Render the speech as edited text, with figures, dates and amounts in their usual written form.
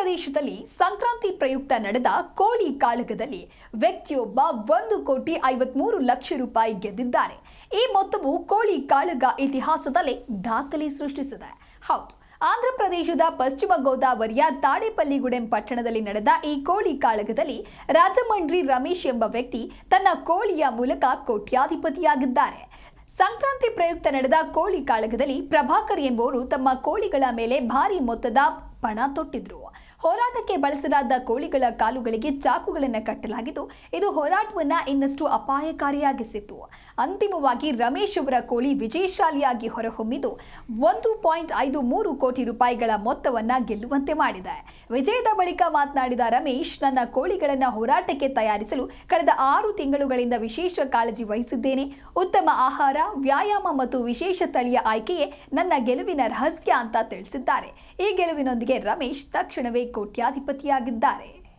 ಪ್ರದೇಶದಲ್ಲಿ ಸಂಕ್ರಾಂತಿ ಪ್ರಯುಕ್ತ ನಡೆದ ಕೋಳಿ ಕಾಳಗದಲ್ಲಿ ವ್ಯಕ್ತಿಯೊಬ್ಬ 1,53,00,000 ರೂಪಾಯಿ ಗೆದ್ದಿದ್ದಾರೆ. ಈ ಮೊತ್ತವು ಕೋಳಿ ಕಾಳಗ ಇತಿಹಾಸದಲ್ಲೇ ದಾಖಲೆ ಸೃಷ್ಟಿಸಿದೆ. ಹೌದು, ಆಂಧ್ರ ಪ್ರದೇಶದ ಪಶ್ಚಿಮ ಗೋದಾವರಿಯ ತಾಡೇಪಲ್ಲಿಗುಡೆಂ ಪಟ್ಟಣದಲ್ಲಿ ನಡೆದ ಈ ಕೋಳಿ ಕಾಳಗದಲ್ಲಿ ರಾಜಮಂಡ್ರಿ ರಮೇಶ್ ಎಂಬ ವ್ಯಕ್ತಿ ತನ್ನ ಕೋಳಿಯ ಮೂಲಕ ಕೋಟ್ಯಾಧಿಪತಿಯಾಗಿದ್ದಾರೆ. ಸಂಕ್ರಾಂತಿ ಪ್ರಯುಕ್ತ ನಡೆದ ಕೋಳಿ ಕಾಳಗದಲ್ಲಿ ಪ್ರಭಾಕರ್ ಎಂಬುವರು ತಮ್ಮ ಕೋಳಿಗಳ ಮೇಲೆ ಭಾರಿ ಮೊತ್ತದ ಪಣ ತೊಟ್ಟಿದ್ರು. ಹೋರಾಟಕ್ಕೆ ಬಳಸಲಾದ ಕೋಳಿಗಳ ಕಾಲುಗಳಿಗೆ ಚಾಕುಗಳನ್ನು ಕಟ್ಟಲಾಗಿದ್ದು, ಇದು ಹೋರಾಟವನ್ನ ಇನ್ನಷ್ಟು ಅಪಾಯಕಾರಿಯಾಗಿಸಿತ್ತು. ಅಂತಿಮವಾಗಿ ರಮೇಶ್ ಅವರ ಕೋಳಿ ವಿಜಯಶಾಲಿಯಾಗಿ ಹೊರಹೊಮ್ಮಿದ್ದು 1.53 ಕೋಟಿ ರೂಪಾಯಿಗಳ ಮೊತ್ತವನ್ನ ಗೆಲ್ಲುವಂತೆ ಮಾಡಿದೆ. ವಿಜಯದ ಬಳಿಕ ಮಾತನಾಡಿದ ರಮೇಶ್, ನನ್ನ ಕೋಳಿಗಳನ್ನು ಹೋರಾಟಕ್ಕೆ ತಯಾರಿಸಲು ಕಳೆದ 6 ತಿಂಗಳುಗಳಿಂದ ವಿಶೇಷ ಕಾಳಜಿ ವಹಿಸಿದ್ದೇನೆ. ಉತ್ತಮ ಆಹಾರ, ವ್ಯಾಯಾಮ ಮತ್ತು ವಿಶೇಷ ತಳಿಯ ಆಯ್ಕೆಯೇ ನನ್ನ ಗೆಲುವಿನ ರಹಸ್ಯ ಅಂತ ತಿಳಿಸಿದ್ದಾರೆ. ಈ ಗೆಲುವಿನೊಂದಿಗೆ ರಮೇಶ್ ತಕ್ಷಣವೇ ಕೋಟ್ಯಾಧಿಪತಿಯಾಗಿದ್ದಾರೆ.